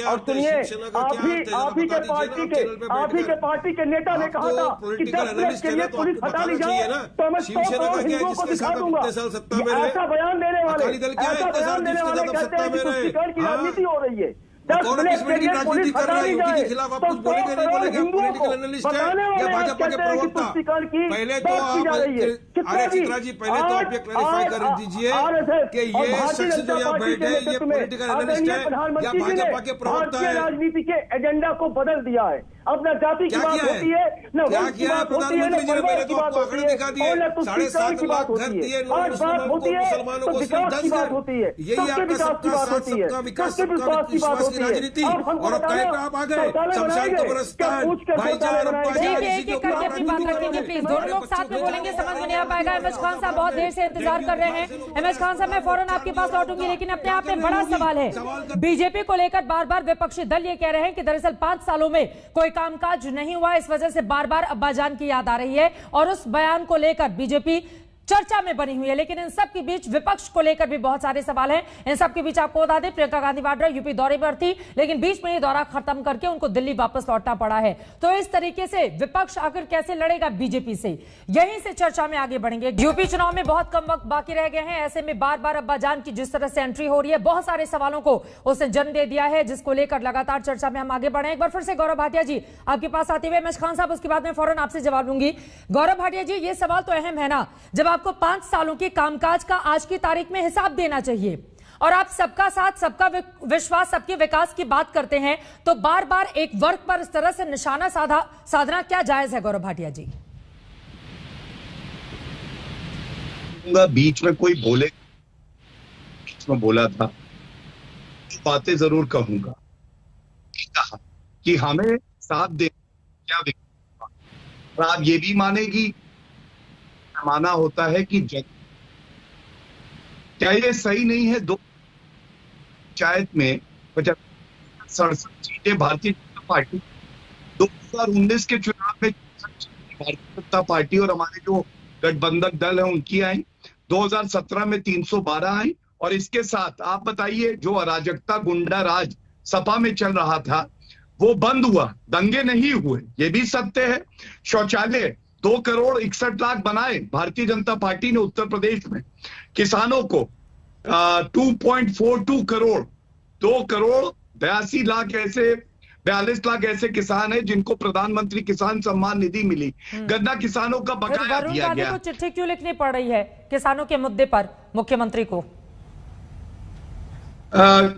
आप ही के पार्टी के नेता ने कहा था कि 10 मिनट के लिए पुलिस हटा ली जाए तो मैं 100 करोड़ हिंदुओं को दिखा दूंगा। ऐसा बयान देने वाले कहते हैं कि तुष्टीकरण की राजनीति हो रही है। 10 मिनट के लिए पुलिस हटा ली जाए तो 100 करोड़ हिंदुओं को बताने वाले कहते हैं कि तुष्टीकरण की बात की जा रही है। चित्रा जी पहले तो आप ये क्लैरिफाई कर दीजिए कि ये शख्स जो यहाँ बैठे हैं ये पॉलिटिकल एनालिस्ट है या भाजपा के प्रवक्ता है? राजनीति के एजेंडा को बदल दिया है। अब न जाति की बात होती है, न वंश की बात होती है, न परिवार की बात होती है, और न तुष्टीकरण की बात होती है। और बात होती है तो विकास की बात होती है, सबके विकास की बात होती है, सबके विकास की बात होती है। और अब कहीं पे आप आ गए शमशान कब्रिस्तान अपनी बात रखेंगे प्लीज। दोनों लोग साथ में बोलेंगे, समझ में नहीं आ पाएगा। एमएच खान साहब बहुत देर से इंतजार कर रहे हैं। एमएच खान साहब मैं फौरन आपके पास लौटूंगी, लेकिन अपने आप में बड़ा सवाल है। बीजेपी को लेकर बार बार विपक्षी दल ये कह रहे हैं कि दरअसल 5 सालों में कोई कामकाज नहीं हुआ, इस वजह से बार बार अब्बाजान की याद आ रही है और उस बयान को लेकर बीजेपी चर्चा में बनी हुई है। लेकिन इन सब के बीच विपक्ष को लेकर भी बहुत सारे सवाल हैं। इन सब के बीच आपको बता दें, प्रियंका गांधी वाड्रा यूपी दौरे पर थी, लेकिन बीच में ये दौरा खत्म करके उनको दिल्ली वापस लौटना पड़ा है। तो इस तरीके से विपक्ष आखिर कैसे लड़ेगा बीजेपी से, यहीं से चर्चा में आगे बढ़ेंगे। यूपी चुनाव में बहुत कम वक्त बाकी रह गए हैं, ऐसे में बार बार अब्बाजान की जिस तरह से एंट्री हो रही है, बहुत सारे सवालों को उसने जन्म दे दिया है, जिसको लेकर लगातार चर्चा में हम आगे बढ़े। एक बार फिर से गौरव भाटिया जी आपके पास आते हुए, एमएच खान साहब उसके बाद में फौरन आपसे जवाब लूंगी। गौरव भाटिया जी, ये सवाल तो अहम है ना, जब आपको 5 सालों के कामकाज का आज की तारीख में हिसाब देना चाहिए और आप सबका साथ, सबका विश्वास, सबके विकास की बात करते हैं, तो बार बार एक वर्ग पर इस तरह से निशाना साधना क्या जायज है? गौरव भाटिया जी, बीच में कोई बोले, बीच में बोला था, बातें जरूर कहूंगा कि हमें साथ दे क्या और आप ये भी मानेगी, माना होता है कि क्या ये सही नहीं है? 2 पंचायत में 67 सीटें भारतीय जनता पार्टी, 2019 के चुनाव में भारतीय जनता पार्टी और हमारे जो गठबंधन दल है उनकी आई, 2017 में 312 आई, और इसके साथ आप बताइए जो अराजकता गुंडा राज सपा में चल रहा था वो बंद हुआ, दंगे नहीं हुए, ये भी सत्य है। शौचालय 2 करोड़ 61 लाख बनाए भारतीय जनता पार्टी ने उत्तर प्रदेश में, किसानों को 2.42 करोड़, 2 करोड़ 82 लाख ऐसे 42 लाख ऐसे किसान हैं जिनको प्रधानमंत्री किसान सम्मान निधि मिली, गन्ना किसानों का बकाया वरुण दिया गांधी गया। को चिट्ठी क्यों लिखनी पड़ रही है किसानों के मुद्दे पर मुख्यमंत्री को?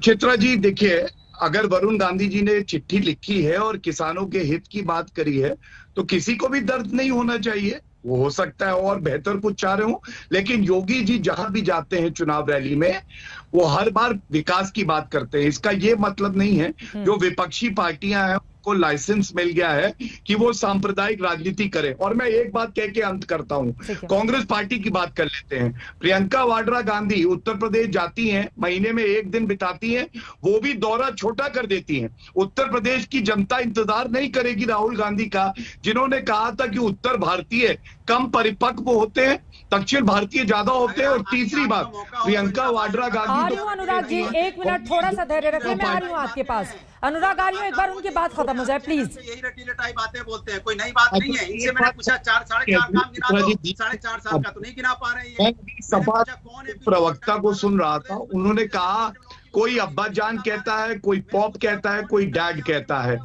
चित्रा जी देखिए, अगर वरुण गांधी जी ने चिट्ठी लिखी है और किसानों के हित की बात करी है तो किसी को भी दर्द नहीं होना चाहिए। वो हो सकता है और बेहतर कुछ चाह रहे हो, लेकिन योगी जी जहां भी जाते हैं चुनाव रैली में वो हर बार विकास की बात करते हैं। इसका ये मतलब नहीं है जो विपक्षी पार्टियां हैं को लाइसेंस मिल गया है कि वो सांप्रदायिक राजनीति करे। और मैं एक बात कह के अंत करता हूं, कांग्रेस पार्टी की बात कर लेते हैं। प्रियंका वाड्रा गांधी उत्तर प्रदेश जाती हैं, महीने में 1 दिन बिताती हैं, वो भी दौरा छोटा कर देती हैं। उत्तर प्रदेश की जनता इंतजार नहीं करेगी राहुल गांधी का, जिन्होंने कहा था कि उत्तर भारतीय कम परिपक्व होते हैं, दक्षिण भारतीय ज्यादा होते हैं। और तीसरी बात, प्रियंका वाड्रा गांधी अनुराग जी 1 मिनट थोड़ा सा धैर्य रखिए, मैं आ रही हूँ आपके पास। अनुराग आ रही हूँ, एक बार उनकी बात खत्म हो जाए प्लीज। यही रटी रटाई बातें बोलते हैं, कोई नई बात नहीं है। इनसे मैंने पूछा 4 साढ़े 4 काम गिना दो, 4.5 साल का तो नहीं गिना पा रहे हैं। सपा प्रवक्ता को सुन रहा था, उन्होंने कहा कोई अब्बा जान कहता है, कोई पॉप कहता है, कोई डैड कहता है।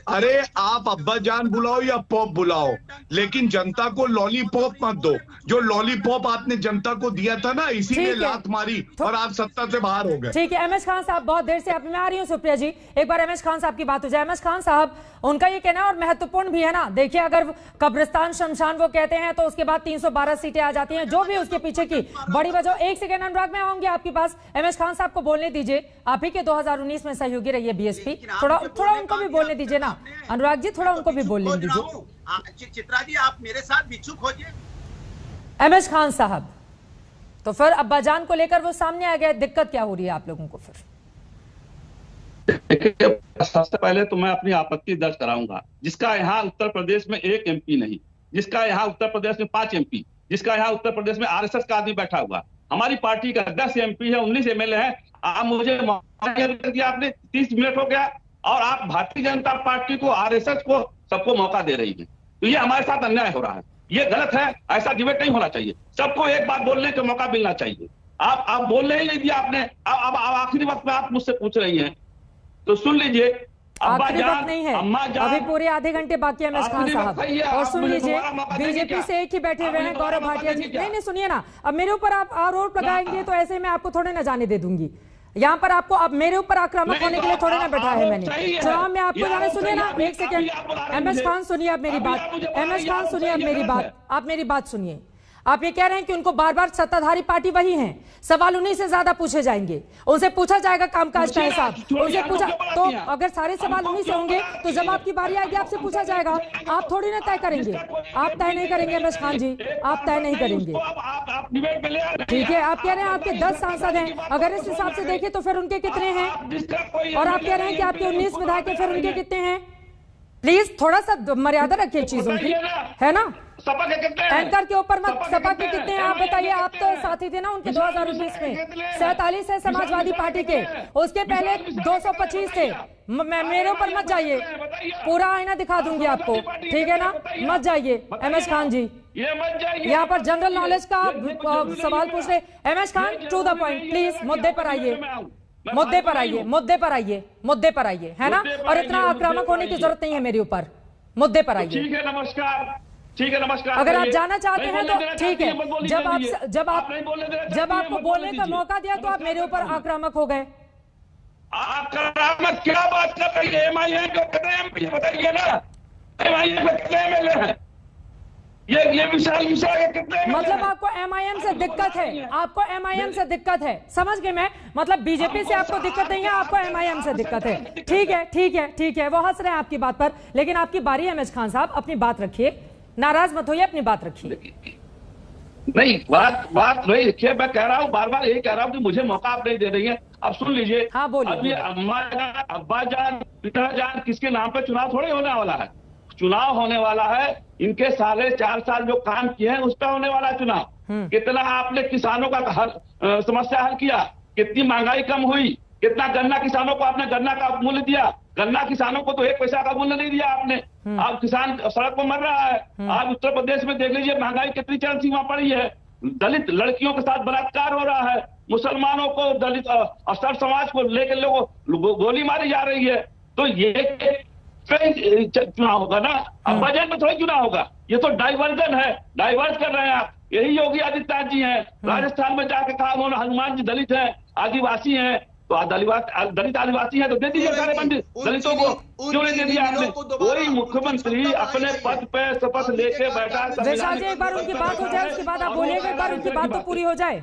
अरे आप अब्बा जान बुलाओ या पॉप बुलाओ, लेकिन जनता को लॉलीपॉप मत दो। जो लॉलीपॉप आपने जनता को दिया था ना, इसीलिए लात मारी और आप सत्ता से बाहर हो गए। ठीक है एमएस खान साहब, बहुत देर से आप में आ रही हूँ। सुप्रिया जी एक बार एमएस खान साहब की बात हो जाए। एमएस खान साहब, उनका ये कहना है और महत्वपूर्ण भी है ना, देखिए अगर कब्रिस्तान शमशान वो कहते हैं तो उसके बाद 312 सीटें आ जाती हैं, जो भी उसके पीछे की बड़ी वजह। एक सेकेंड अनुराग, में आऊंगी आपके पास। एमएस खान साहब को बोलने दीजिए, आप ही के 2019 में सहयोगी रही है बीएसपी, थोड़ा उनको भी बोलने दीजिए ना। अनुराग जी थोड़ा उनको भी बोलने दीजिए। चित्रा जी आप मेरे साथ भिक्षुक खोजिए। एमएस खान साहब, तो फिर अब्बाजान को लेकर वो सामने आ गए, दिक्कत क्या हो रही है आप लोगों को? फिर सबसे पहले तो मैं अपनी आपत्ति दर्ज कराऊंगा, जिसका यहाँ उत्तर प्रदेश में 1 MP नहीं, जिसका यहाँ उत्तर प्रदेश में 5 MP, जिसका यहाँ उत्तर प्रदेश में RSS का आदमी बैठा हुआ। हमारी पार्टी का 10 MP है, 19 MLA है। आप मुझे आपने 30 मिनट हो गया और आप भारतीय जनता पार्टी को, RSS को, सबको मौका दे रही है। तो ये हमारे साथ अन्याय हो रहा है, ये गलत है। ऐसा डिबेट नहीं होना चाहिए, सबको एक बात बोलने का मौका मिलना चाहिए। आप बोलने ही नहीं दिया आपने। अब आखिरी वक्त में आप मुझसे पूछ रही हैं तो सुन लीजिए। आखिरी वक्त नहीं है, अभी पूरे आधे घंटे बाकी है एमएस खान साहब। और सुन लीजिए, बीजेपी से एक ही बैठे हुए हैं गौरव भाटिया जी। नहीं सुनिए ना, अब मेरे ऊपर आप आरोप लगाएंगे तो ऐसे में आपको थोड़े ना जाने दे दूंगी। यहाँ पर आपको अब मेरे ऊपर आक्रामक होने के लिए थोड़े ना बैठा है मैंने चुनाव में आपको जाने। सुनिए ना एक सेकेंड, एमएस खान सुनिए अब मेरी बात। एमएस खान सुनिए अब मेरी बात, आप मेरी बात सुनिए। आप ये कह रहे हैं कि उनको बार बार सत्ताधारी पार्टी वही है, सवाल उन्हीं से ज्यादा पूछे जाएंगे, उनसे पूछा जाएगा कामकाज का हिसाब, उनसे पूछा। तो अगर सारे सवाल उन्हीं से होंगे तो जब आपकी बारी आएगी आपसे पूछा जाएगा। आप थोड़ी ना तय करेंगे, आप तय नहीं करेंगे एमएस खान जी, आप तय नहीं करेंगे। ठीक है, आप कह रहे हैं आपके 10 सांसद हैं, अगर इस हिसाब से देखें तो फिर उनके कितने हैं? और आप कह रहे हैं कि आपके 19 विधायक हैं, फिर उनके कितने हैं? प्लीज थोड़ा सा मर्यादा रखिए चीजों की, है ना? एंकर के ऊपर मत। सपा के कितने हैं आप बताइए? आप तो साथी थे ना उनके 2019 में। 47 है समाजवादी पार्टी के, उसके पहले 225 थे। मेरे ऊपर मत जाइए, पूरा आईना दिखा दूंगी आपको, ठीक है ना? मत जाइए एमएस खान जी, यहाँ पर जनरल नॉलेज का सवाल पूछ रहे। MS Khan to the point please, मुद्दे पर आइए, मुद्दे पर आइए, मुद्दे पर आइए, मुद्दे पर आइए, है ना? और इतना आक्रामक होने की जरूरत नहीं है मेरे ऊपर, मुद्दे पर आइए। ठीक है, नमस्कार। ठीक है, नमस्कार। अगर आप जाना चाहते हैं तो ठीक है। जब आपको बोलने का मौका दिया तो आप मेरे ऊपर आक्रामक हो गए। आक्रामक क्या बात कर रही है? MIM को कितने MP बताइए ना, MIM को कितने MLA हैं? ये विशाल विशाल कितने? मतलब आपको MIM से दिक्कत है, आपको MIM से दिक्कत है, समझ गए मैं। मतलब बीजेपी से आपको दिक्कत नहीं है, आपको MIM से दिक्कत है। ठीक है, ठीक है, ठीक है, वो हंस रहे हैं आपकी बात पर, लेकिन आपकी बारी है एमएस खान साहब, अपनी बात रखिए, नाराज मत होइए, अपनी बात रखिए। नहीं, बात नहीं रखिए, मैं कह रहा हूँ, बार बार यही कह रहा हूँ कि मुझे मौका आप नहीं दे रही है। अब सुन लीजिए। हाँ बोलिए। अभी अम्मा जान, अब्बा जान, पिता जान, किसके नाम पे चुनाव थोड़े होने वाला है। चुनाव होने वाला है, इनके सारे 4 साल जो काम किए हैं उस पर होने वाला है चुनाव। कितना आपने किसानों का समस्या हल किया, कितनी महंगाई कम हुई, कितना गन्ना किसानों को आपने गन्ना का मूल्य दिया। गन्ना किसानों को तो 1 पैसा का मूल्य नहीं दिया आपने। अब किसान सड़क पर मर रहा है। आज उत्तर प्रदेश में देख लीजिए महंगाई कितनी चरम सीमा पर ही है। दलित लड़कियों के साथ बलात्कार हो रहा है, मुसलमानों को, दलित असर समाज को लेकर लोगों गोली मारी जा रही है। तो ये पे चुनाव होगा ना, अब्बाजान में थोड़ी चुनाव होगा। ये तो डाइवर्जन है, डाइवर्ट कर रहे हैं आप। यही योगी आदित्यनाथ जी हैं। राजस्थान में जाके कहा उन्होंने हनुमान जी दलित हैं, आदिवासी हैं, तो दलित आदिवासी है तो दे दीजिए सारे मंदिर दलितों को, क्यों नहीं दे दिया आपने? कोई मुख्यमंत्री अपने पद पे शपथ लेके बैठा। एक बार उनकी बात हो जाए, उसके बाद आप बोलिएगा। एक बार उनकी बात तो पूरी हो जाए,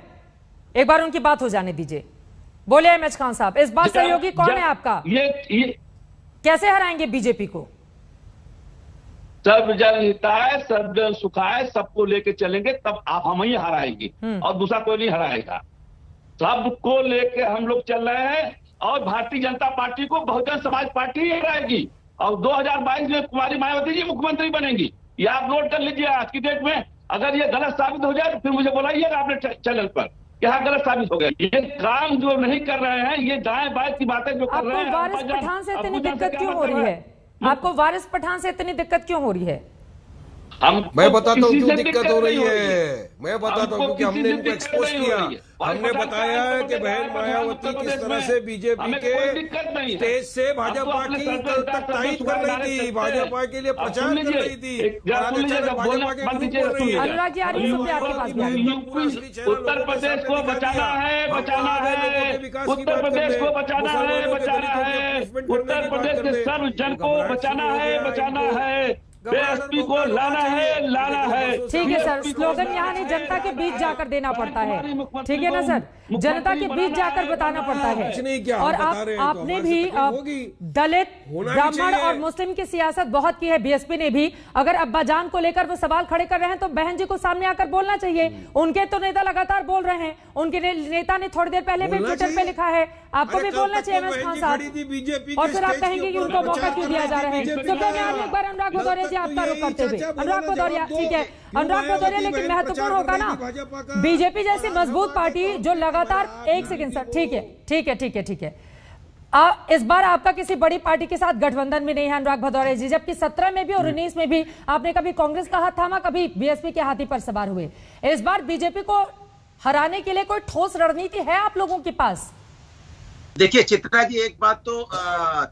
एक बार उनकी बात हो जाने दीजिए। बोले एमएच खान साहब, इस बार सहयोगी कौन है आपका? ये कैसे हराएंगे बीजेपी को? सब जन हिताय, सब जन सुखाय, सबको लेके चलेंगे, तब आप हम ही हराएंगे और दूसरा कोई नहीं हराएगा। सबको लेके हम लोग चल रहे हैं और भारतीय जनता पार्टी को बहुजन समाज पार्टी ही हराएगी और 2022 में कुमारी मायावती जी मुख्यमंत्री बनेंगी। ये आप नोट कर लीजिए आज की डेट में। अगर ये गलत साबित हो जाए तो फिर मुझे बुलाइएगा अपने चैनल पर, क्या गलत साबित हो गया। ये काम जो नहीं कर रहे हैं, ये दाएं बाएं की बातें जो कर रहे हैं। वारिस पठान से इतनी दिक्कत क्यों हो रही है? आपको वारिस पठान से इतनी दिक्कत क्यों हो रही है? मैं बताता हूँ क्यों दिक्कत हो रही है। मैं बताता हूँ क्योंकि हमने इनको एक्सपोज किया। हमने बताया है कि बहन मायावती किस तरह से बीजेपी के स्टेज से भाजपा की कल तक तारीफ कर रही थी, भाजपा के लिए प्रचार कर रही थी। अनुराग जी, आ रही है आपके पास? उत्तर प्रदेश को बचाना है, बचाना है, उत्तर प्रदेश को बचाना है, बचाना है, उत्तर प्रदेश के सर्व जन को बचाना है, बचाना है, बीएसपी को लाना है, लाना है। ठीक है सर, स्लोगन यहाँ नहीं, जनता के बीच जाकर देना पड़ता है, ठीक है ना सर? जनता के बीच जाकर बताना पड़ता है। और आपने भी दलित, ब्राह्मण और मुस्लिम की सियासत बहुत की है, बीएसपी ने भी। अगर अब्बाजान को लेकर वो सवाल खड़े कर रहे हैं तो बहन जी को सामने आकर बोलना चाहिए। उनके तो नेता लगातार बोल रहे हैं, उनके नेता ने थोड़ी देर पहले भी ट्विटर पे लिखा है, आपको भी बोलना चाहिए एमएस खान साहब। और फिर आप कहेंगे कि उनको मौका क्यों दिया जा रहा है? तो मैं एक बार अनुराग भदौरिया जी आपका रुख करते हुए, अनुराग भदौरिया, ठीक है अनुराग भदौरिया, लेकिन महत्वपूर्ण होगा ना, बीजेपी जैसी मजबूत पार्टी जो लगातार, एक सेकंड सर, ठीक है ठीक है ठीक है ठीक है, इस बार आपका किसी बड़ी पार्टी के साथ गठबंधन में नहीं है अनुराग भदौरिया जी, जबकि 17 में भी और 19 में भी आपने कभी कांग्रेस का हाथ थामा, कभी बीएसपी के हाथी पर सवार हुए। इस बार बीजेपी को हराने के लिए कोई ठोस रणनीति है आप लोगों के पास? देखिए चित्रा जी, एक बात तो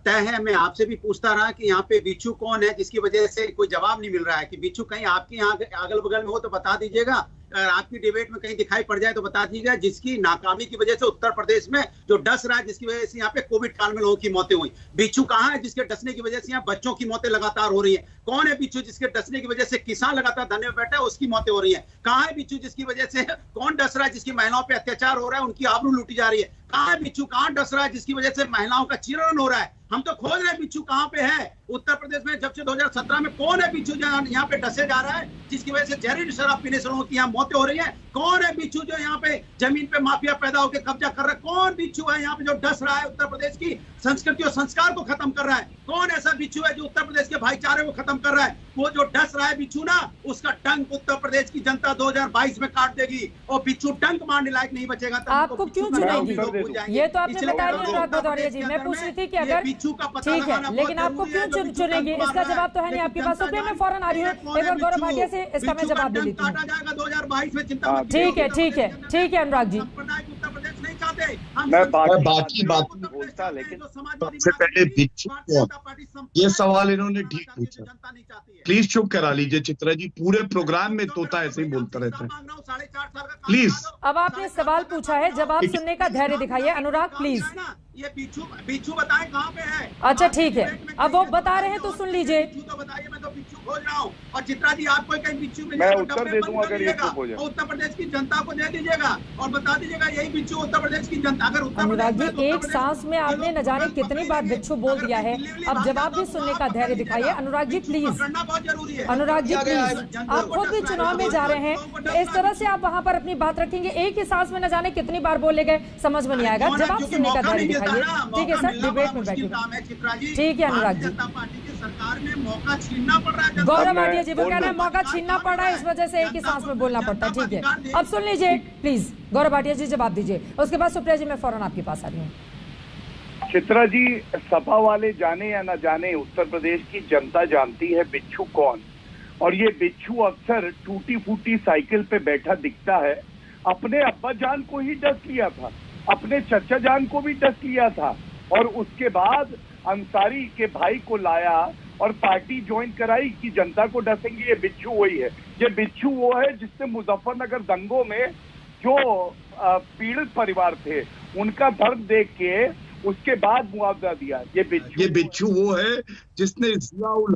तय है, मैं आपसे भी पूछता रहा कि यहाँ पे बिच्छू कौन है, जिसकी वजह से कोई जवाब नहीं मिल रहा है कि बिच्छू कहीं आपके यहाँ अगल बगल में हो तो बता दीजिएगा, आपकी डिबेट में कहीं दिखाई पड़ जाए तो बता दीजिएगा, जिसकी नाकामी की वजह से उत्तर प्रदेश में जो डस रहा है, जिसकी वजह से यहाँ पे कोविड काल में लोगों की मौतें हुई। बिच्छू कहाँ है जिसके डसने की वजह से यहाँ बच्चों की मौतें लगातार हो रही है? कौन है बिच्छू जिसके डसने की वजह से किसान लगातार धरने में बैठा है, उसकी मौतें हो रही है? कहाँ है बिच्छू जिसकी वजह से, कौन डस रहा है जिसकी महिलाओं पर अत्याचार हो रहा है, उनकी आबरू लूटी जा रही है? कहाँ है बिच्छू, कहाँ डस रहा है जिसकी वजह से महिलाओं का चीरहरण हो रहा है? हम तो खोज रहे हैं बिच्छू कहाँ पे है उत्तर प्रदेश में। जब से 2017 में कौन है बिच्छू जो यहाँ पे डसे जा रहा है, जिसकी वजह से जहरीली शराब पीने से लोगों की यहाँ मौतें हो रही है? कौन है बिच्छू जो यहाँ पे जमीन पे माफिया पैदा होकर कब्जा कर रहा है? कौन बिच्छू है यहाँ पे जो डस रहा है उत्तर प्रदेश की संस्कृति और संस्कार को खत्म कर रहा है? कौन ऐसा बिच्छू है जो उत्तर प्रदेश के भाईचारे को खत्म कर रहा है? वो जो डस रहा है बिच्छू ना, उसका डंक उत्तर प्रदेश की जनता 2022 में काट देगी और बिच्छू डंक मारने लायक नहीं बचेगा। आपको क्यों चुनेगी? ये तो आपने बताया नहीं अनुराग भदौरिया जी। मैं पूछ रही थी कि अगर ठीक है, लेकिन आपको क्यों चुनेंगे, इसका जवाब तो है नहीं आपके पास। मैं फौरन आ रही हूँ, एक बार गौरव भाटिया से इसका मैं जवाब दे देती हूँ। 2022 में चिंता, ठीक है ठीक है ठीक है अनुराग जी। मैं बाकी बात बोलता, लेकिन सबसे पहले बिच्छू कौन, ये सवाल इन्होंने ठीक पूछा। प्लीज चुप करा लीजिए चित्रा जी, पूरे प्रोग्राम में तोता ऐसे ही बोलता रहता है, प्लीज। अब आपने सवाल पूछा है, जवाब सुनने का धैर्य दिखाइए अनुराग प्लीज। ये बिच्छू बताएं कहाँ पे है? अच्छा ठीक है, अब वो बता रहे हैं तो सुन लीजिए। बिच्छू तो बताइए, मैं तो बिच्छू खोज रहा हूँ। और चित्रा जी, आपको कहीं बिच्छू मिले मैं तो उत्तर दे दूंगा अगर ये चुप हो जाए। उत्तर प्रदेश की जनता को दे दीजिएगा और बता दीजिएगा यही बिच्छू उत्तर प्रदेश की जनता। अगर अनुराग जी, एक सांस में आपने न जाने कितनी बार बिच्छू बोल दिया है, अब जवाब भी सुनने का धैर्य दिखाइए अनुराग जी प्लीज। अनुराग जी प्लीज, आप खुद भी चुनाव में जा रहे हैं, इस तरह से आप वहाँ पर अपनी बात रखेंगे, एक ही सांस में न जाने कितनी बार बोले गए, समझ में नहीं आएगा। जवाब सुनने का धैर्य दिखाइए, ठीक है सर, डिबेट में बैठिए। ठीक है अनुराग जी। सरकार में मौका छीनना पड़ रहा है। गौरव भाटिया जी वो कह रहे हैं मौका छीनना पड़ रहा है, इस वजह से एक ही सांस में बोलना पड़ता है। ठीक है, अब सुन लीजिए प्लीज, गौरव भाटिया जी जवाब दीजिए, उसके बाद सुप्रिया जी मैं फौरन आपके पास आ रही हूँ। चित्रा जी, सपा वाले जाने या ना जाने, उत्तर प्रदेश की जनता जानती है बिच्छू कौन। और ये बिच्छू अक्सर टूटी फूटी साइकिल पे बैठा दिखता है। अपने अब्बा जान को ही डस लिया था, अपने चचा जान को भी डस लिया था, और उसके बाद अंसारी के भाई को लाया और पार्टी ज्वाइन कराई कि जनता को डसेंगे। ये बिच्छू वही है, ये बिच्छू वो है जिसने मुजफ्फरनगर दंगों में जो पीड़ित परिवार थे उनका दर्द देख के उसके बाद मुआवजा दिया। ये बिच्छू वो है जिसने जियाउल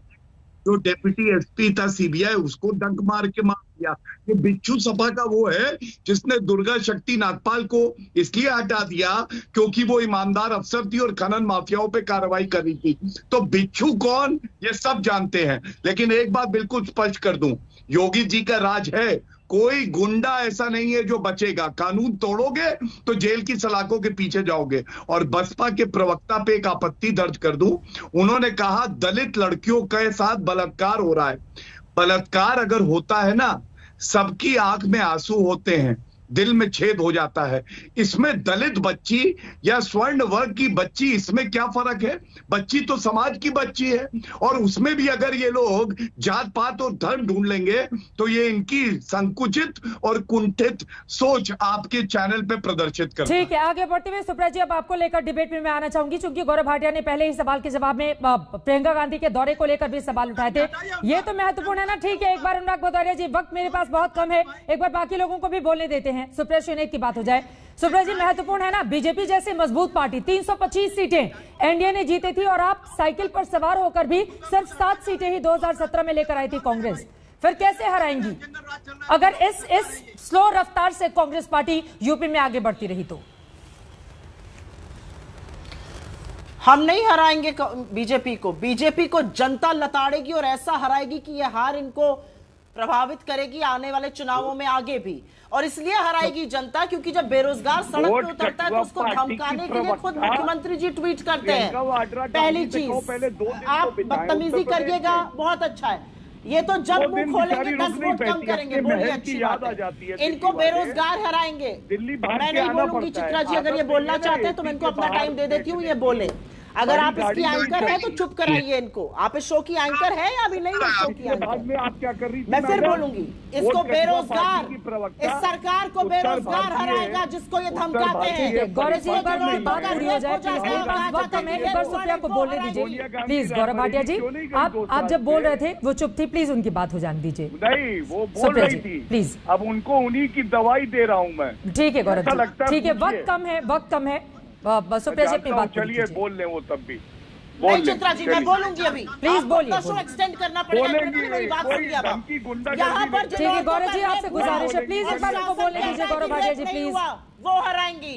जो डेप्यूटी एसपी था सीबीआई उसको डंक मार के मार दिया। ये बिच्छू सपा का वो है जिसने दुर्गा शक्ति नागपाल को इसलिए हटा दिया क्योंकि वो ईमानदार अफसर थी और खनन माफियाओं पे कार्रवाई कर रही थी। तो बिच्छू कौन ये सब जानते हैं, लेकिन एक बात बिल्कुल स्पष्ट कर दूं, योगी जी का राज है, कोई गुंडा ऐसा नहीं है जो बचेगा। कानून तोड़ोगे तो जेल की सलाखों के पीछे जाओगे। और बसपा के प्रवक्ता पे एक आपत्ति दर्ज कर दूं, उन्होंने कहा दलित लड़कियों के साथ बलात्कार हो रहा है। बलात्कार अगर होता है ना, सबकी आंख में आंसू होते हैं, दिल में छेद हो जाता है। इसमें दलित बच्ची या स्वर्ण वर्ग की बच्ची, इसमें क्या फर्क है? बच्ची तो समाज की बच्ची है। और उसमें भी अगर ये लोग जात पात और धर्म ढूंढ लेंगे तो ये इनकी संकुचित और कुंठित सोच आपके चैनल पे प्रदर्शित कर। ठीक है, आगे बढ़ते हुए सुप्रिया जी, अब आपको लेकर डिबेट में मैं आना चाहूंगी, क्योंकि गौरव भाटिया ने पहले ही सवाल के जवाब में प्रियंका गांधी के दौरे को लेकर भी सवाल उठाए थे। ये तो महत्वपूर्ण है ना। ठीक है, एक बार अनुराग भदौरिया जी, वक्त मेरे पास बहुत कम है, एक बार बाकी लोगों को भी बोलने देते हैं, सुप्रिया श्रीनेक की बात हो जाए। सुप्रिया जी, महत्वपूर्ण है ना, बीजेपी जैसी मजबूत पार्टी 325 सीटें एनडीए ने जीती थी और आप साइकिल पर सवार होकर भी सिर्फ 7 सीटें ही 2017 में लेकर आई थी कांग्रेस। फिर कैसे हराएंगी अगर इस स्लो रफ्तार से कांग्रेस पार्टी यूपी में आगे बढ़ती रही तो? हम नहीं हराएंगे बीजेपी को जनता लताड़ेगी और ऐसा हराएगी कि यह हार इनको प्रभावित करेगी आने वाले चुनावों में आगे भी। और इसलिए हराएगी जनता क्योंकि जब बेरोजगार सड़क पे उतरता है तो उसको धमकाने के लिए खुद मुख्यमंत्री जी ट्वीट करते हैं। पहली चीज, आप बदतमीजी करिएगा, बहुत अच्छा है, ये तो जब मुंह खोलेंगे 10 वोट कम करेंगे, बोलिए, अच्छी बात है। इनको बेरोजगार हराएंगे। मैं नहीं बोलूंगी, चित्रा जी अगर ये बोलना चाहते हैं तो मैं इनको अपना टाइम दे देती हूँ, ये बोले। अगर आप इसकी एंकर है तो चुप कराइए इनको। आप इस शो की एंकर है या अभी नहीं है शो की एंकर? आप क्या कर रही थी? मैं फिर बोलूंगी, इसको बेरोजगार, इस सरकार को बेरोजगार हराएगा जिसको ये धमकाते हैं। गौरव जी, एक बार बात पूरी हो जाए प्लीज, एक बार सुप्रिया को बोलने दीजिए प्लीज। गौरव भाटिया जी, आप जब बोल रहे थे वो चुप थी, प्लीज उनकी बात हो जाने दीजिए। नहीं, वो बोल रही थी प्लीज, अब उनको उन्हीं की दवाई दे रहा हूँ मैं। ठीक है गौरव जी, ठीक है, वक्त कम है, सुप्रिया जी अपनी बात चलिए बोल लें वो तब भी। नहीं चित्रा जी, मैं बोलूंगी अभी, प्लीज बोलिए। शो एक्सटेंड करना पड़ेगा, मेरी बात सुनिए। यहाँ पर ठीक है गौरव जी, आपसे गुजारिश है, प्लीज एक बार उनको बोलने दीजिए। गौरव भाटिया जी प्लीज। वो हराएंगी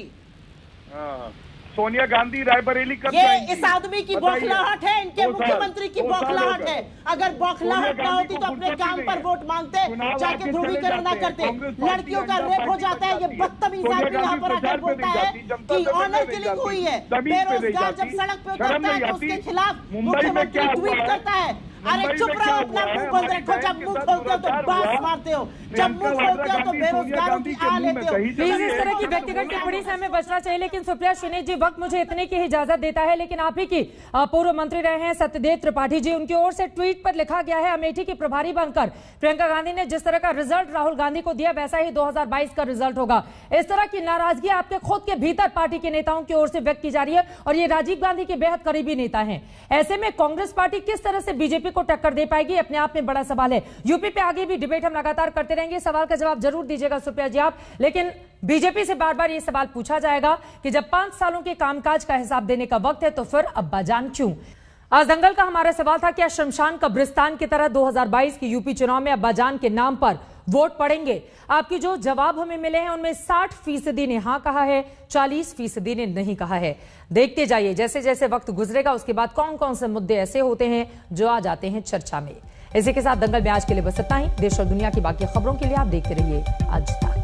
सोनिया गांधी रायबरेली कब ये इस आदमी की बौखलाहट है, इनके मुख्यमंत्री की बौखलाहट है। अगर बौखलाहट ना होती तो अपने काम पर वोट मांगते, जाके ध्रुवीकरण ना करते। लड़कियों का रेप हो जाता है, ये बदतमीज आदमी यहाँ पर आकर बोलता है कि ऑनर किलिंग हुई है। बेरोजगार जब सड़क पे उतरता है तो उसके खिलाफ मुख्यमंत्री ट्वीट करता है। अरे चुप रहो, अपना मुंह बंद रखो। जब मुंह खोलते हो तो बात मारते हो, जब मुंह खोलते हो तो बेरोजगारों की आ लेते हो। प्लीज इस तरह की व्यक्तिगत टिप्पणी से हमें बचना चाहिए। लेकिन सुप्रिया श्रीनेक जी, वक्त मुझे इतने की इजाजत देता है, लेकिन आप ही की पूर्व मंत्री रहे हैं सत्यदेव त्रिपाठी जी, उनकी ओर से ट्वीट पर लिखा गया है, अमेठी की प्रभारी बनकर प्रियंका गांधी ने जिस तरह का रिजल्ट राहुल गांधी को दिया वैसा ही 2022 का रिजल्ट होगा। इस तरह की नाराजगी आपके खुद के भीतर पार्टी के नेताओं की ओर से व्यक्त की जा रही है और ये राजीव गांधी के बेहद करीबी नेता हैं। ऐसे में कांग्रेस पार्टी किस तरह से बीजेपी को टक्कर दे पाएगी, अपने आप में बड़ा सवाल है। यूपी पे आगे भी डिबेट हम लगातार करते रहेंगे, सवाल का जवाब जरूर दीजिएगा सुप्रिया जी आप। लेकिन बीजेपी से बार बार ये सवाल पूछा जाएगा कि जब 5 सालों के कामकाज का हिसाब देने का वक्त है तो फिर अब्बाजान क्यों? आज दंगल का हमारा सवाल था, क्या शमशान कब्रिस्तान की तरह 2022 के यूपी चुनाव में अब्बाजान के नाम पर वोट पड़ेंगे? आपकी जो जवाब हमें मिले हैं उनमें 60% ने हां कहा है, 40% ने नहीं कहा है। देखते जाइए जैसे जैसे वक्त गुजरेगा उसके बाद कौन कौन से मुद्दे ऐसे होते हैं जो आ जाते हैं चर्चा में। इसी के साथ दंगल में आज के लिए बस इतना ही। देश और दुनिया की बाकी खबरों के लिए आप देखते रहिए आज तक।